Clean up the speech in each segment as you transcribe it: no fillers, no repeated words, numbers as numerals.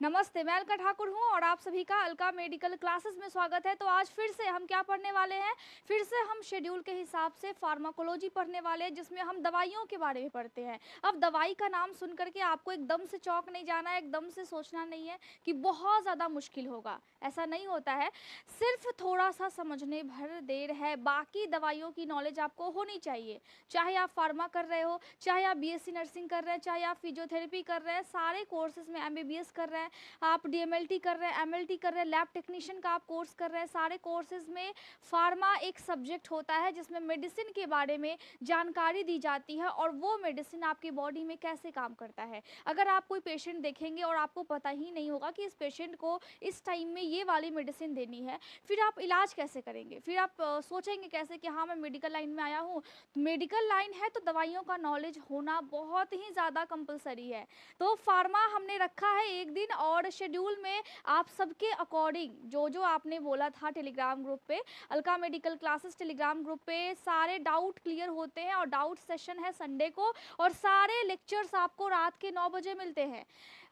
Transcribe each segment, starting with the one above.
नमस्ते, मैं अलका ठाकुर हूँ और आप सभी का अलका मेडिकल क्लासेस में स्वागत है। तो आज फिर से हम क्या पढ़ने वाले हैं? फिर से हम शेड्यूल के हिसाब से फार्माकोलॉजी पढ़ने वाले हैं, जिसमें हम दवाइयों के बारे में पढ़ते हैं। अब दवाई का नाम सुन करके आपको एकदम से चौंक नहीं जाना है, एकदम से सोचना नहीं है कि बहुत ज़्यादा मुश्किल होगा। ऐसा नहीं होता है, सिर्फ थोड़ा सा समझने भर देर है। बाकी दवाइयों की नॉलेज आपको होनी चाहिए, चाहे आप फार्मा कर रहे हो, चाहे आप बीएससी नर्सिंग कर रहे हैं, चाहे आप फिजियोथेरेपी कर रहे हैं, सारे कोर्सेज में एमबीबीएस कर रहे हैं, आप डीएमएलटी कर रहे हैं, एमएलटी कर रहे हैं, लैब टेक्नीशियन का आप कोर्स कर रहे हैं, सारे कोर्सेज में फार्मा एक सब्जेक्ट होता है जिसमें मेडिसिन के बारे में जानकारी दी जाती है और वो मेडिसिन आपकी बॉडी में कैसे काम करता है। अगर आप कोई पेशेंट देखेंगे और आपको पता ही नहीं होगा कि इस पेशेंट को इस टाइम में ये वाली मेडिसिन देनी है, फिर आप इलाज कैसे करेंगे? फिर आप सोचेंगे कैसे कि हाँ, मैं मेडिकल लाइन में आया हूँ। मेडिकल लाइन है तो दवाइयों का नॉलेज होना बहुत ही ज़्यादा कंपलसरी है। तो फार्मा हमने रखा है एक दिन, और शेड्यूल में आप सबके अकॉर्डिंग जो जो आपने बोला था टेलीग्राम ग्रुप पे, Alka medical classes Telegram group पे सारे डाउट क्लियर होते हैं और डाउट सेशन है संडे को, और सारे लेक्चर्स आपको रात के 9 बजे मिलते हैं।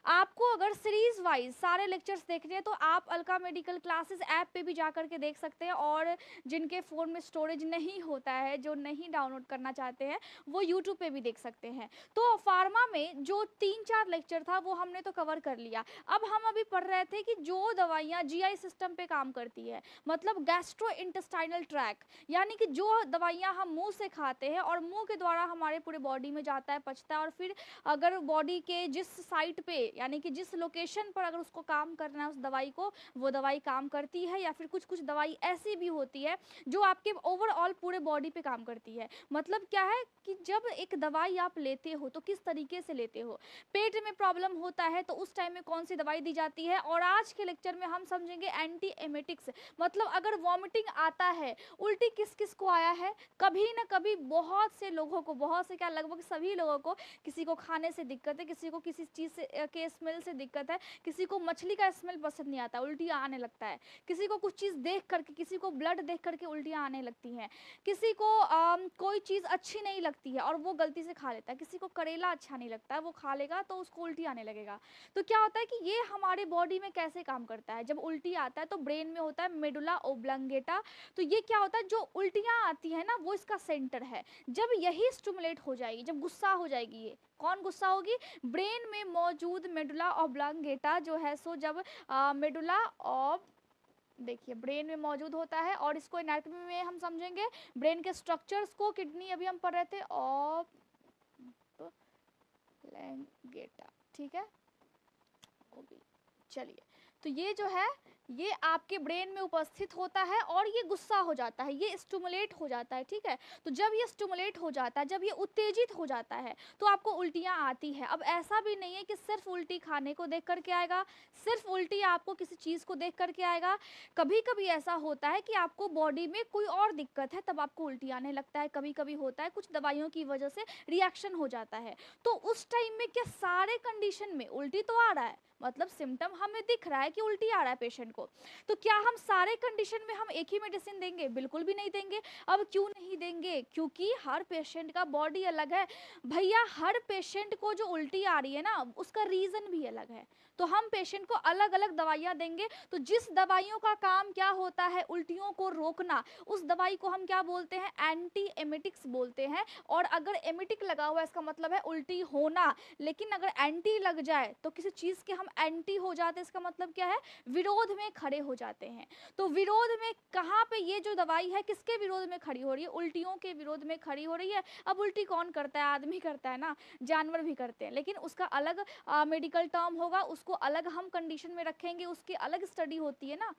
आपको अगर सीरीज वाइज सारे लेक्चर्स देखने हैं तो आप अलका मेडिकल क्लासेस ऐप पे भी जा करके देख सकते हैं, और जिनके फ़ोन में स्टोरेज नहीं होता है, जो नहीं डाउनलोड करना चाहते हैं, वो यूट्यूब पे भी देख सकते हैं। तो फार्मा में जो 3-4 लेक्चर था वो हमने तो कवर कर लिया। अब हम अभी पढ़ रहे थे कि जो दवाइयाँ जीआई सिस्टम पे काम करती है, मतलब गैस्ट्रो इंटेस्टाइनल ट्रैक, यानी कि जो दवाइयाँ हम मुंह से खाते हैं और मुंह के द्वारा हमारे पूरे बॉडी में जाता है, पचता है, और फिर अगर बॉडी के जिस साइट पे यानी कि जिस लोकेशन पर अगर उसको काम करना है उस दवाई को, वो दवाई काम करती है। या फिर कुछ कुछ दवाई ऐसी भी होती है जो आपके ओवरऑल पूरे बॉडी पे काम करती है। मतलब क्या है कि जब एक दवाई आप लेते हो तो किस तरीके से लेते हो। पेट में प्रॉब्लम होता है तो उस टाइम में कौन सी दवाई दी जाती है। और आज के लेक्चर में हम समझेंगे एंटी एमेटिक्स, मतलब अगर वॉमिटिंग आता है, उल्टी किस किस को आया है, कभी ना कभी बहुत से लोगों को, बहुत से क्या लगभग सभी लोगों को, किसी को खाने से दिक्कत है, किसी को किसी चीज़ से के स्मेल से दिक्कत है, किसी को मछली का स्मेल पसंद नहीं आता, उल्टी आने लगता है, किसी को कुछ चीज़ देख करके, किसी को ब्लड देख करके उल्टियाँ आने लगती हैं, किसी को कोई चीज़ अच्छी नहीं लगती है और वो गलती से खा लेता है, किसी को करेला अच्छा नहीं लगता है, वो खा लेगा तो उसको उल्टी आने लगेगा। तो क्या होता है कि ये हमारे बॉडी में कैसे काम करता है। जब उल्टी आता है तो ब्रेन में होता है मेडुला ओब्लंगेटा। तो ये क्या होता है, जो उल्टियाँ आती है ना, वो इसका सेंटर है। जब यही स्टिमुलेट हो जाएगी, जब गुस्सा हो जाएगी, ये कौन गुस्सा होगी, ब्रेन में मौजूद मेडुला ओब्लंगेटा जो है, सो जब मेडुला ऑब देखिए ब्रेन में मौजूद होता है, और इसको एनाटॉमी में हम समझेंगे, ब्रेन के स्ट्रक्चर्स को, किडनी अभी हम पढ़ रहे थे, ओब्लंगेटा, ठीक है। चलिए, तो ये जो है, ये आपके ब्रेन में उपस्थित होता है और ये गुस्सा हो जाता है, ये स्टिमुलेट हो जाता है, ठीक है। तो जब ये स्टिमुलेट हो जाता है, जब ये उत्तेजित हो जाता है, तो आपको उल्टियाँ आती है। अब ऐसा भी नहीं है कि सिर्फ उल्टी खाने को देख करके आएगा, सिर्फ उल्टी आपको किसी चीज़ को देख करके आएगा। कभी कभी ऐसा होता है कि आपको बॉडी में कोई और दिक्कत है, तब आपको उल्टी आने लगता है। कभी कभी होता है कुछ दवाइयों की वजह से रिएक्शन हो जाता है, तो उस टाइम में क्या सारे कंडीशन में उल्टी तो आ रहा है, मतलब सिम्टम हमें दिख रहा है कि उल्टी आ रहा है पेशेंट को, तो क्या हम सारे कंडीशन में हम एक ही मेडिसिन देंगे? बिल्कुल भी नहीं देंगे। अब क्यों नहीं देंगे? क्योंकि हर पेशेंट का बॉडी अलग है भैया। हर पेशेंट को जो उल्टी आ रही है ना, उसका रीज़न भी अलग है, तो हम पेशेंट को अलग अलग दवाइयाँ देंगे। तो जिस दवाइयों का काम क्या होता है, उल्टियों को रोकना, उस दवाई को हम क्या बोलते हैं, एंटी एमेटिक्स बोलते हैं। और अगर एमेटिक लगा हुआ है इसका मतलब है उल्टी होना, लेकिन अगर एंटी लग जाए तो किसी चीज़ के हम एंटी हो जाते हैं, इसका मतलब क्या है, विरोध में खड़े हो जाते हैं। तो विरोध में कहाँ पे ये जो दवाई है किसके विरोध में खड़ी हो रही है, उल्टियों के विरोध में खड़ी हो रही है। अब उल्टी कौन करता है, आदमी करता है ना, जानवर भी करते हैं, लेकिन उसका अलग मेडिकल टर्म होगा, उसको अलग हम कंडीशन में रखेंगे, उसकी अलग स्टडी होती है ना।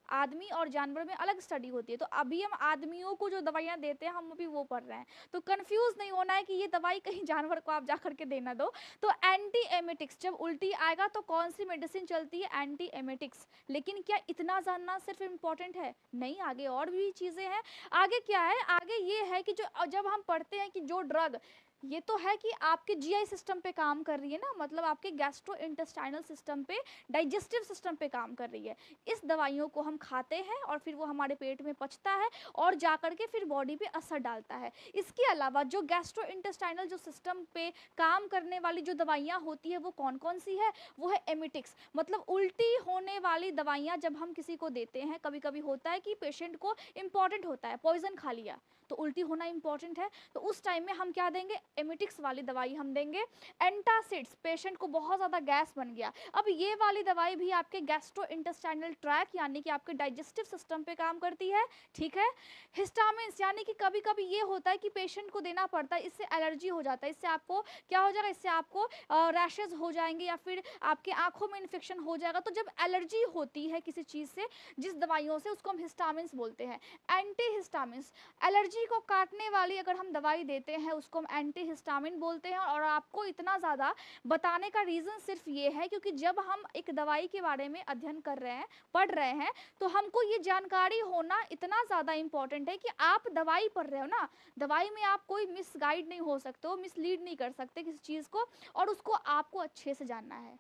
आदमी और जानवर में अलग स्टडी होती है। तो अभी हम आदमियों को जो दवाइयाँ देते हैं हम अभी वो पढ़ रहे हैं, तो कंफ्यूज नहीं होना है कि ये दवाई कहीं जानवर को आप जा करके देना दो। तो एंटी एमेटिक्स, जब उल्टी आएगा तो कौन सी मेडिसिन चलती है, एंटी एमेटिक्स। लेकिन क्या इतना जानना सिर्फ इम्पॉर्टेंट है? नहीं, आगे और भी चीज़ें हैं। आगे क्या है, आगे ये है कि जो जब हम पढ़ते हैं कि जो ड्रग ये तो है कि आपके जीआई सिस्टम पे काम कर रही है ना, मतलब आपके गैस्ट्रो इंटेस्टाइनल सिस्टम पे, डाइजेस्टिव सिस्टम पे काम कर रही है। इस दवाइयों को हम खाते हैं और फिर वो हमारे पेट में पचता है और जा कर के फिर बॉडी पे असर डालता है। इसके अलावा जो गैस्ट्रो इंटेस्टाइनल जो सिस्टम पे काम करने वाली जो दवाइयाँ होती है वो कौन कौन सी है, वो है एमिटिक्स, मतलब उल्टी होने वाली दवाइयाँ जब हम किसी को देते हैं, कभी कभी होता है कि पेशेंट को इंपॉर्टेंट होता है, पॉइजन खा लिया तो उल्टी होना इंपॉर्टेंट है, तो उस टाइम में हम क्या देंगे, एमिटिक्स वाली दवाई हम देंगे। एंटासिड्स, पेशेंट को बहुत ज़्यादा गैस बन गया, अब ये वाली दवाई भी आपके गैस्ट्रो इंटेस्टाइनल ट्रैक यानी कि आपके डाइजेस्टिव सिस्टम पे काम करती है, ठीक है। हिस्टामिन्स, यानी कि कभी कभी ये होता है कि पेशेंट को देना पड़ता है, इससे एलर्जी हो जाता है, इससे आपको क्या हो जाएगा, इससे आपको रैशेज हो जाएंगे या फिर आपके आंखों में इन्फेक्शन हो जाएगा। तो जब एलर्जी होती है किसी चीज़ से, जिस दवाइयों से, उसको हम हिस्टामिन्स बोलते हैं। एंटी हिस्टामिन्स, एलर्जी को काटने वाली अगर हम दवाई देते हैं उसको हम एंटी हिस्टामिन बोलते हैं। और आपको इतना ज़्यादा बताने का रीज़न सिर्फ ये है क्योंकि जब हम एक दवाई के बारे में अध्ययन कर रहे हैं, पढ़ रहे हैं, तो हमको ये जानकारी होना इतना ज़्यादा इम्पॉर्टेंट है कि आप दवाई पढ़ रहे हो ना, दवाई में आप कोई मिसगाइड नहीं हो सकते हो, मिसलीड नहीं कर सकते किसी चीज़ को, और उसको आपको अच्छे से जानना है।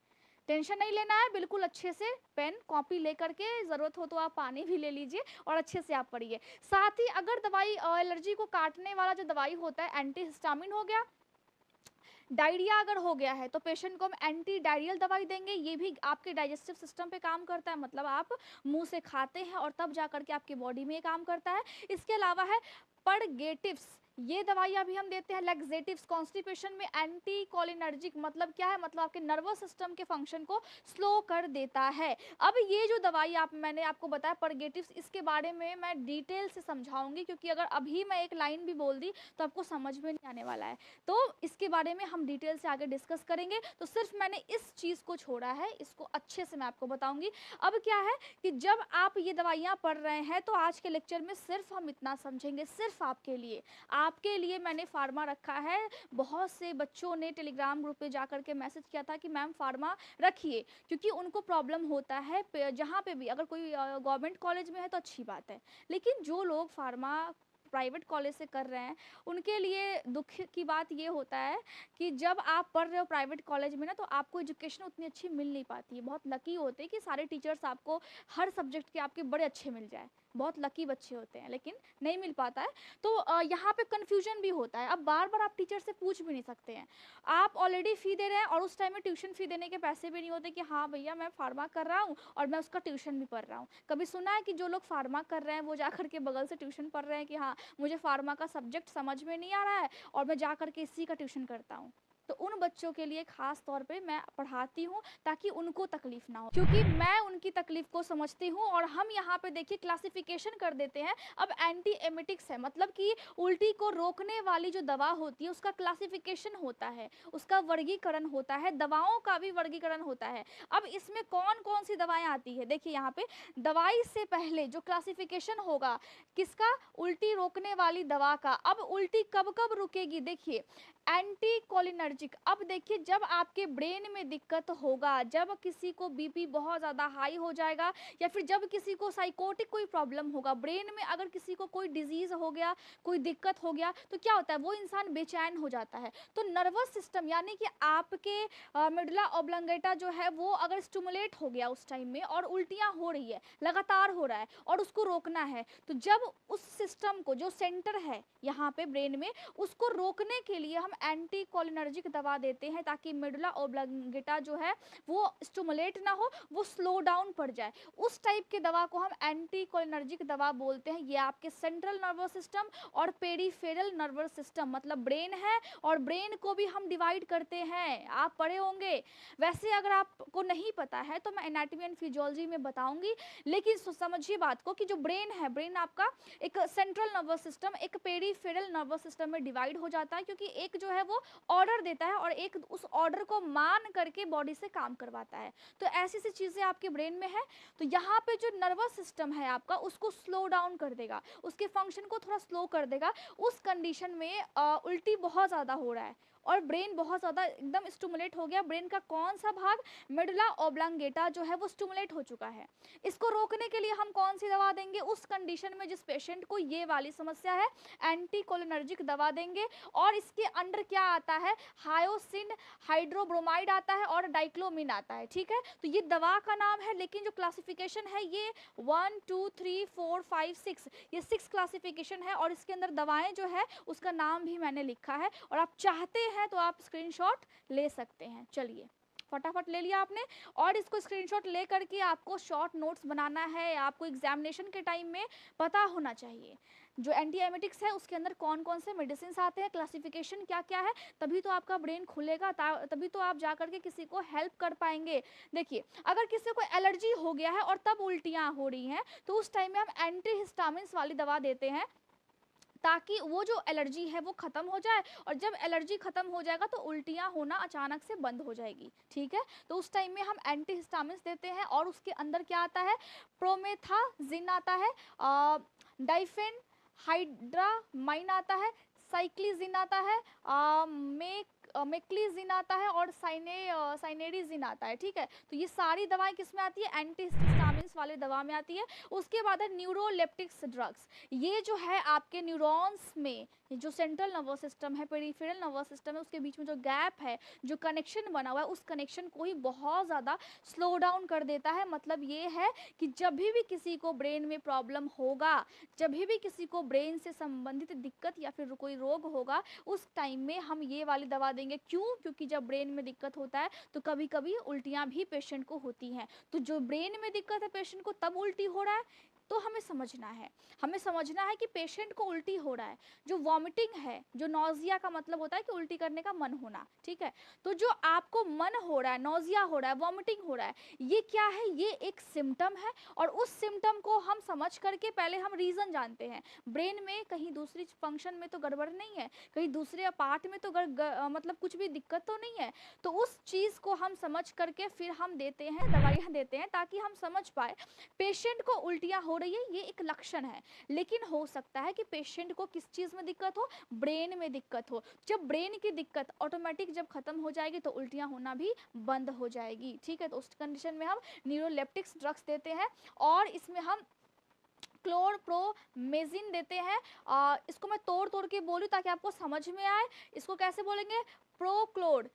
टेंशन नहीं लेना है, बिल्कुल अच्छे से पेन कॉपी लेकर के, ज़रूरत हो तो आप पानी भी ले लीजिए और अच्छे से आप पढ़िए। साथ ही अगर दवाई एलर्जी को काटने वाला जो दवाई होता है, एंटी हिस्टामिन हो गया, डायरिया अगर हो गया है तो पेशेंट को हम एंटी डायरियल दवाई देंगे, ये भी आपके डाइजेस्टिव सिस्टम पे काम करता है, मतलब आप मुंह से खाते हैं और तब जा करके आपकी बॉडी में काम करता है। इसके अलावा है परगेटिव्स, ये दवाइयाँ भी हम देते हैं। लैक्सेटिव्स, कॉन्स्टिपेशन में एंटी कोलिनर्जिक, मतलब क्या है, मतलब आपके नर्वस सिस्टम के फंक्शन को स्लो कर देता है। अब ये जो दवाई मैंने आपको बताया परगेटिव्स, इसके बारे में मैं डिटेल से समझाऊंगी क्योंकि अगर अभी मैं एक लाइन भी बोल दी तो आपको समझ में नहीं आने वाला है, तो इसके बारे में हम डिटेल से आगे डिस्कस करेंगे। तो सिर्फ मैंने इस चीज़ को छोड़ा है, इसको अच्छे से मैं आपको बताऊंगी। अब क्या है कि जब आप ये दवाइयाँ पढ़ रहे हैं तो आज के लेक्चर में सिर्फ हम इतना समझेंगे, सिर्फ आपके लिए मैंने फार्मा रखा है। बहुत से बच्चों ने टेलीग्राम ग्रुप पे जाकर के मैसेज किया था कि मैम फार्मा रखिए, क्योंकि उनको प्रॉब्लम होता है जहाँ पे भी, अगर कोई गवर्नमेंट कॉलेज में है तो अच्छी बात है, लेकिन जो लोग फार्मा प्राइवेट कॉलेज से कर रहे हैं उनके लिए दुख की बात ये होता है कि जब आप पढ़ रहे हो प्राइवेट कॉलेज में ना, तो आपको एजुकेशन उतनी अच्छी मिल नहीं पाती है। बहुत लकी होते हैं कि सारे टीचर्स आपको हर सब्जेक्ट के आपके बड़े अच्छे मिल जाए, बहुत लकी बच्चे होते हैं, लेकिन नहीं मिल पाता है। तो यहाँ पे कन्फ्यूजन भी होता है। अब बार बार आप टीचर से पूछ भी नहीं सकते हैं, आप ऑलरेडी फ़ी दे रहे हैं और उस टाइम में ट्यूशन फ़ी देने के पैसे भी नहीं होते कि हाँ भैया मैं फार्मा कर रहा हूँ और मैं उसका ट्यूशन भी पढ़ रहा हूँ। कभी सुना है कि जो लोग फार्मा कर रहे हैं वो जा कर के बगल से ट्यूशन पढ़ रहे हैं कि हाँ मुझे फार्मा का सब्जेक्ट समझ में नहीं आ रहा है और मैं जा कर के इसी का ट्यूशन करता हूँ? तो उन बच्चों के लिए खास तौर पे मैं पढ़ाती हूँ ताकि उनको तकलीफ ना हो, क्योंकि मैं उनकी तकलीफ को समझती हूँ। और हम यहाँ पे देखिए क्लासिफिकेशन कर देते हैं। अब एंटी एमिटिक्स है, मतलब कि उल्टी को रोकने वाली जो दवा होती है उसका क्लासिफिकेशन होता है, उसका वर्गीकरण होता है, दवाओं का भी वर्गीकरण होता है। अब इसमें कौन कौन सी दवाएं आती है, देखिए यहाँ पे दवाई से पहले जो क्लासिफिकेशन होगा किसका, उल्टी रोकने वाली दवा का। अब उल्टी कब कब रुकेगी, देखिए एंटी कोलिनर्जिक। अब देखिए जब आपके ब्रेन में दिक्कत होगा, जब किसी को बीपी बहुत ज़्यादा हाई हो जाएगा या फिर जब किसी को साइकोटिक कोई प्रॉब्लम होगा, ब्रेन में अगर किसी को कोई डिजीज़ हो गया, कोई दिक्कत हो गया, तो क्या होता है, वो इंसान बेचैन हो जाता है। तो नर्वस सिस्टम यानी कि आपके मिडला ऑब्लंगेटा जो है वो अगर स्टिमुलेट हो गया उस टाइम में और उल्टियाँ हो रही है, लगातार हो रहा है और उसको रोकना है, तो जब उस सिस्टम को, जो सेंटर है यहाँ पे ब्रेन में, उसको रोकने के लिए हम एंटी कोलिनर्जिक दवा देते हैं ताकि मेडुला ओब्लंगेटा जो है वो स्टिमुलेट ना हो, वो स्लो डाउन पड़ जाए। उस टाइप के दवा को हम एंटी कोलिनर्जिक दवा बोलते हैं। ये आपके सेंट्रल नर्वस सिस्टम और पेरिफेरल नर्वस सिस्टम, मतलब ब्रेन है और ब्रेन को भी हम डिवाइड करते हैं, आप पढ़े होंगे। वैसे अगर आपको नहीं पता है तो मैं एनाटॉमी एंड फिजियोलॉजी में बताऊंगी, लेकिन समझिए बात को कि जो ब्रेन है, ब्रेन आपका एक सेंट्रल नर्वस सिस्टम, एक पेरिफेरल नर्वस सिस्टम में डिवाइड हो जाता है, क्योंकि एक जो है वो ऑर्डर देता है और एक उस ऑर्डर को मान करके बॉडी से काम करवाता है। तो ऐसी सी चीज़ें आपके ब्रेन में है, तो यहाँ पे जो नर्वस सिस्टम है आपका उसको स्लो डाउन कर देगा, उसके फंक्शन को थोड़ा स्लो कर देगा। उस कंडीशन में उल्टी बहुत ज़्यादा हो रहा है और ब्रेन बहुत ज़्यादा एकदम स्टिमुलेट हो गया, ब्रेन का कौन सा भाग, मेडुला ऑब्लांगेटा जो है वो स्टिमुलेट हो चुका है। इसको रोकने के लिए हम कौन सी दवा देंगे, उस कंडीशन में जिस पेशेंट को ये वाली समस्या है, एंटीकोलिनर्जिक दवा देंगे। और इसके अंडर क्या आता है, हायोसिन हाइड्रोब्रोमाइड आता है और डाइक्लोमिन आता है, ठीक है। तो ये दवा का नाम है, लेकिन जो क्लासिफिकेशन है ये 1 2 3 4 5 6, ये 6 क्लासिफिकेशन है। और इसके अंदर दवाएं जो है उसका नाम भी मैंने लिखा है, और आप चाहते हैं तो आप स्क्रीनशॉट ले सकते हैं। चलिए फटाफट ले लिया आपने, और इसको स्क्रीनशॉट ले करके आपको शॉर्ट नोट्स बनाना है, आपको एग्जामिनेशन के टाइम में पता होना चाहिए जो एंटीएमेटिक्स है उसके अंदर कौन कौन से मेडिसिन आते हैं, क्लासिफिकेशन क्या क्या है, तभी तो आपका ब्रेन खुलेगा, तभी तो आप जा करके किसी को हेल्प कर पाएंगे। देखिए अगर किसी को एलर्जी हो गया है और तब उल्टियाँ हो रही हैं, तो उस टाइम में हम एंटीहिस्टामिन्स वाली दवा देते हैं, ताकि वो जो एलर्जी है वो ख़त्म हो जाए, और जब एलर्जी ख़त्म हो जाएगा तो उल्टियाँ होना अचानक से बंद हो जाएगी, ठीक है। तो उस टाइम में हम एंटीहिस्टामिन्स देते हैं, और उसके अंदर क्या आता है, प्रोमेथाजिन आता है, डाइफेन हाइड्रामाइन आता है, साइक्लिजिन आता है, मेक्लीजिन आता है, और साइनेडिजिन आता है, ठीक है। तो ये सारी दवाएं किस में आती है, एंटीहिस्टामिन्स वाले दवा में आती है। उसके बाद है न्यूरोलेप्टिक्स ड्रग्स, ये जो है आपके न्यूरॉन्स में जो सेंट्रल नर्वस सिस्टम है, पेरिफेरल नर्वस सिस्टम है, उसके बीच में जो गैप है, जो कनेक्शन बना हुआ है, उस कनेक्शन को ही बहुत ज़्यादा स्लो डाउन कर देता है। मतलब ये है कि जब भी किसी को ब्रेन में प्रॉब्लम होगा, जब भी किसी को ब्रेन से संबंधित दिक्कत या फिर कोई रोग होगा, उस टाइम में हम ये वाली दवा देंगे। क्यों? क्योंकि जब ब्रेन में दिक्कत होता है तो कभी कभी उल्टियाँ भी पेशेंट को होती हैं। तो जो ब्रेन में दिक्कत है पेशेंट को, तब उल्टी हो रहा है, तो हमें समझना है कि पेशेंट को उल्टी हो रहा है। जो वॉमिटिंग है, जो नौजिया का मतलब होता है कि उल्टी करने का मन होना, ठीक है। तो जो आपको मन हो रहा है, नौजिया हो रहा है, वॉमिटिंग हो रहा है, ये क्या है, ये एक सिम्टम है। और उस सिम्टम को हम समझ करके पहले हम रीज़न जानते हैं, ब्रेन में कहीं दूसरी फंक्शन में तो गड़बड़ नहीं है, कहीं दूसरे पार्ट में तो मतलब कुछ भी दिक्कत तो नहीं है। तो उस चीज़ को हम समझ करके फिर हम देते हैं, दवाइयाँ देते हैं, ताकि हम समझ पाए पेशेंट को उल्टियाँ हो रही है, ये एक लक्षण है। लेकिन हो सकता है कि पेशेंट को किस चीज़ में दिक्कत हो, ब्रेन में दिक्कत हो। जब ब्रेन की दिक्कत ऑटोमेटिक जब खत्म हो जाएगी तो उल्टियाँ होना भी बंद हो जाएगी, ठीक है। तो उस कंडीशन में हम न्यूरोलेप्टिक्स ड्रग्स देते हैं, और इसमें हम क्लोरप्रोमेजिन देते हैं। इसको मैं तोड़ के बोलूँ ताकि आपको समझ में आए। इसको कैसे बोलेंगे, प्रोक्लोर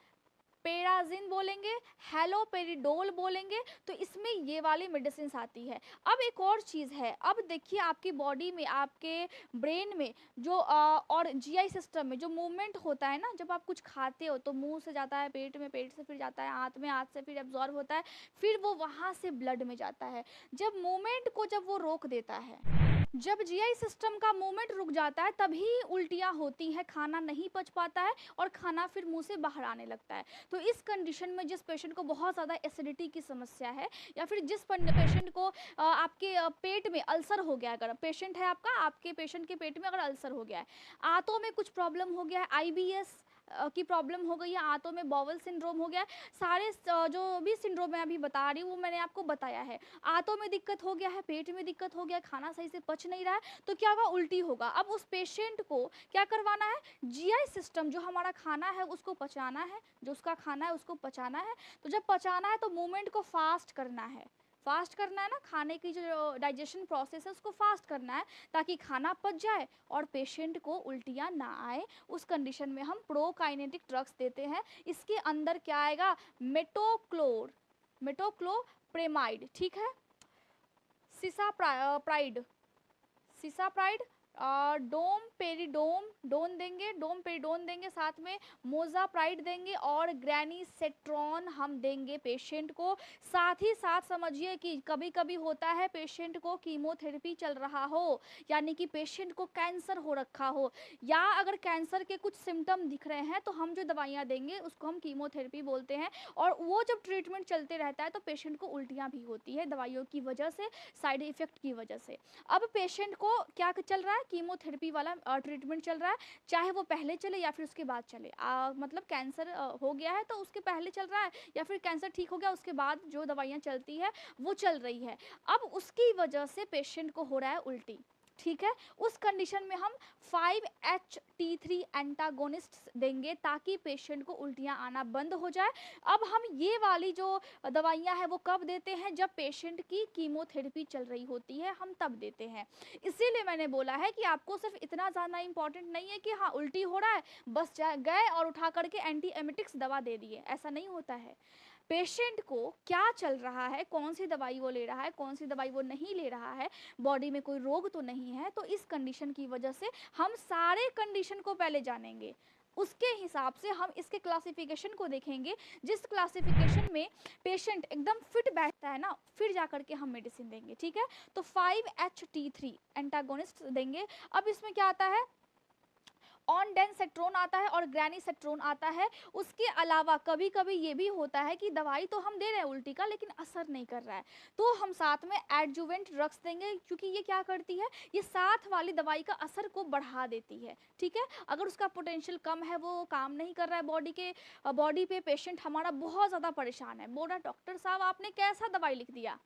पेराजिन बोलेंगे, हेलोपेरिडोल बोलेंगे। तो इसमें ये वाली मेडिसिन आती है। अब एक और चीज़ है, अब देखिए आपकी बॉडी में, आपके ब्रेन में जो और जीआई सिस्टम में जो मूवमेंट होता है ना, जब आप कुछ खाते हो तो मुंह से जाता है पेट में, पेट से फिर जाता है हाथ में, हाथ से फिर एब्जॉर्ब होता है, फिर वो वहाँ से ब्लड में जाता है। जब मूवमेंट को जब वो रोक देता है, जब जीआई सिस्टम का मूवमेंट रुक जाता है, तभी उल्टियाँ होती हैं, खाना नहीं पच पाता है और खाना फिर मुंह से बाहर आने लगता है। तो इस कंडीशन में जिस पेशेंट को बहुत ज़्यादा एसिडिटी की समस्या है, या फिर जिस पेशेंट को आपके पेट में अल्सर हो गया, अगर पेशेंट है आपका, आपके पेशेंट के पेट में अगर अल्सर हो गया है, आंतों में कुछ प्रॉब्लम हो गया है, आईबीएस की प्रॉब्लम हो गई है, आंतों में बॉवल सिंड्रोम हो गया है, सारे जो भी सिंड्रोम मैं अभी बता रही हूँ वो मैंने आपको बताया है। आंतों में दिक्कत हो गया है, पेट में दिक्कत हो गया, खाना सही से पच नहीं रहा है, तो क्या होगा, उल्टी होगा। अब उस पेशेंट को क्या करवाना है, जीआई सिस्टम जो हमारा खाना है उसको पचाना है, जो उसका खाना है उसको पचाना है। तो जब पचाना है तो मूवमेंट को फास्ट करना है, फास्ट करना है ना, खाने की जो डाइजेशन प्रोसेस है उसको फास्ट करना है, ताकि खाना पच जाए और पेशेंट को उल्टियाँ ना आए। उस कंडीशन में हम प्रोकाइनेटिक ड्रग्स देते हैं। इसके अंदर क्या आएगा, मेटोक्लोप्रेमाइड, ठीक है, सिसाप्राइड, सिसाप्राइड, डोम पेरिडोन देंगे, साथ में मोजाप्राइड देंगे, और ग्रेनीसेट्रॉन हम देंगे पेशेंट को। साथ ही साथ समझिए कि कभी कभी होता है पेशेंट को कीमोथेरेपी चल रहा हो, यानी कि पेशेंट को कैंसर हो रखा हो, या अगर कैंसर के कुछ सिम्टम दिख रहे हैं तो हम जो दवाइयाँ देंगे उसको हम कीमोथेरेपी बोलते हैं। और वो जब ट्रीटमेंट चलते रहता है तो पेशेंट को उल्टियाँ भी होती है दवाइयों की वजह से, साइड इफ़ेक्ट की वजह से। अब पेशेंट को क्या चल रहा है, कीमोथेरेपी वाला ट्रीटमेंट चल रहा है, चाहे वो पहले चले या फिर उसके बाद चले। मतलब कैंसर हो गया है तो उसके पहले चल रहा है, या फिर कैंसर ठीक हो गया उसके बाद जो दवाइयाँ चलती है वो चल रही है। अब उसकी वजह से पेशेंट को हो रहा है उल्टी। ठीक है। उस कंडीशन में हम 5-HT3 एंटागोनिस्ट देंगे ताकि पेशेंट को उल्टियाँ आना बंद हो जाए। अब हम ये वाली जो दवाइयाँ हैं वो कब देते हैं, जब पेशेंट की कीमोथेरेपी चल रही होती है, हम तब देते हैं। इसीलिए मैंने बोला है कि आपको सिर्फ इतना जानना इंपॉर्टेंट नहीं है कि हाँ उल्टी हो रहा है, बस गए और उठा करके एंटी एमेटिक्स दवा दे दिए, ऐसा नहीं होता है। पेशेंट को क्या चल रहा है, कौन सी दवाई वो ले रहा है, कौन सी दवाई वो नहीं ले रहा है, बॉडी में कोई रोग तो नहीं है, तो इस कंडीशन की वजह से हम सारे कंडीशन को पहले जानेंगे। उसके हिसाब से हम इसके क्लासिफिकेशन को देखेंगे। जिस क्लासिफिकेशन में पेशेंट एकदम फिट बैठता है ना, फिर जाकर के हम मेडिसिन देंगे। ठीक है, तो 5-HT3 एंटागोनिस्ट देंगे। अब इसमें क्या आता है, ऑनडेनसेट्रोन आता है और ग्रेनिसेट्रोन आता है। उसके अलावा कभी कभी ये भी होता है कि दवाई तो हम दे रहे हैं उल्टी का, लेकिन असर नहीं कर रहा है, तो हम साथ में एडजुवेंट ड्रग्स देंगे, क्योंकि ये क्या करती है, ये साथ वाली दवाई का असर को बढ़ा देती है। ठीक है, अगर उसका पोटेंशियल कम है, वो काम नहीं कर रहा है बॉडी पे, पेशेंट हमारा बहुत ज़्यादा परेशान है, बोला डॉक्टर साहब आपने कैसा दवाई लिख दिया।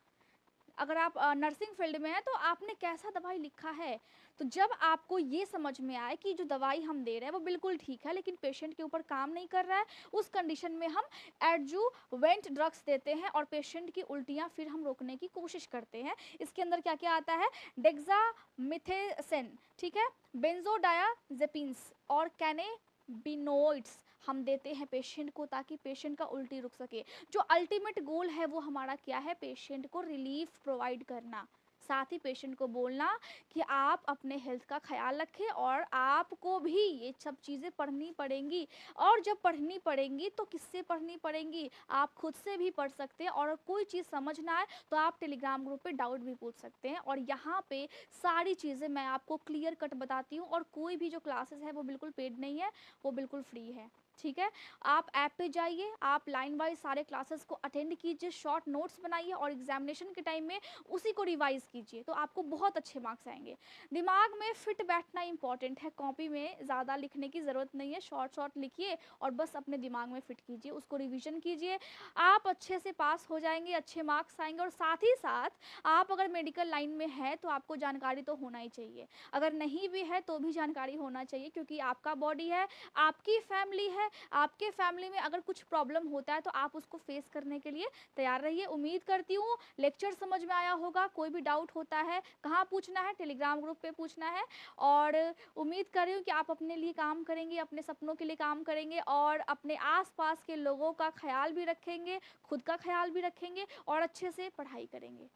अगर आप नर्सिंग फील्ड में हैं तो आपने कैसा दवाई लिखा है। तो जब आपको ये समझ में आए कि जो दवाई हम दे रहे हैं वो बिल्कुल ठीक है, लेकिन पेशेंट के ऊपर काम नहीं कर रहा है, उस कंडीशन में हम एडजुवेंट ड्रग्स देते हैं और पेशेंट की उल्टियाँ फिर हम रोकने की कोशिश करते हैं। इसके अंदर क्या क्या आता है, डेक्सामेथासोन, ठीक है, बेंजोडायाजेपिन्स और कैनेबिनोइड्स हम देते हैं पेशेंट को, ताकि पेशेंट का उल्टी रुक सके। जो अल्टीमेट गोल है वो हमारा क्या है, पेशेंट को रिलीफ प्रोवाइड करना, साथ ही पेशेंट को बोलना कि आप अपने हेल्थ का ख्याल रखें और आपको भी ये सब चीज़ें पढ़नी पड़ेंगी। और जब पढ़नी पड़ेंगी तो किससे पढ़नी पड़ेंगी, आप खुद से भी पढ़ सकते हैं, और कोई चीज़ समझ ना आए तो आप टेलीग्राम ग्रुप पे डाउट भी पूछ सकते हैं, और यहाँ पे सारी चीज़ें मैं आपको क्लियर कट बताती हूँ। और कोई भी जो क्लासेस है वो बिल्कुल पेड नहीं है, वो बिल्कुल फ्री है। ठीक है, आप ऐप पे जाइए, आप लाइन वाइज सारे क्लासेस को अटेंड कीजिए, शॉर्ट नोट्स बनाइए और एग्जामिनेशन के टाइम में उसी को रिवाइज कीजिए, तो आपको बहुत अच्छे मार्क्स आएंगे। दिमाग में फिट बैठना इंपॉर्टेंट है, कॉपी में ज़्यादा लिखने की ज़रूरत नहीं है, शॉर्ट शॉर्ट लिखिए और बस अपने दिमाग में फिट कीजिए, उसको रिविजन कीजिए, आप अच्छे से पास हो जाएंगे, अच्छे मार्क्स आएंगे। और साथ ही साथ आप अगर मेडिकल लाइन में है तो आपको जानकारी तो होना ही चाहिए, अगर नहीं भी है तो भी जानकारी होना चाहिए, क्योंकि आपका बॉडी है, आपकी फैमिली है, आपके फैमिली में अगर कुछ प्रॉब्लम होता है तो आप उसको फेस करने के लिए तैयार रहिए। उम्मीद करती हूँ लेक्चर समझ में आया होगा। कोई भी डाउट होता है कहाँ पूछना है, टेलीग्राम ग्रुप पे पूछना है। और उम्मीद कर रही हूँ कि आप अपने लिए काम करेंगे, अपने सपनों के लिए काम करेंगे और अपने आसपास के लोगों का ख्याल भी रखेंगे, खुद का ख्याल भी रखेंगे और अच्छे से पढ़ाई करेंगे।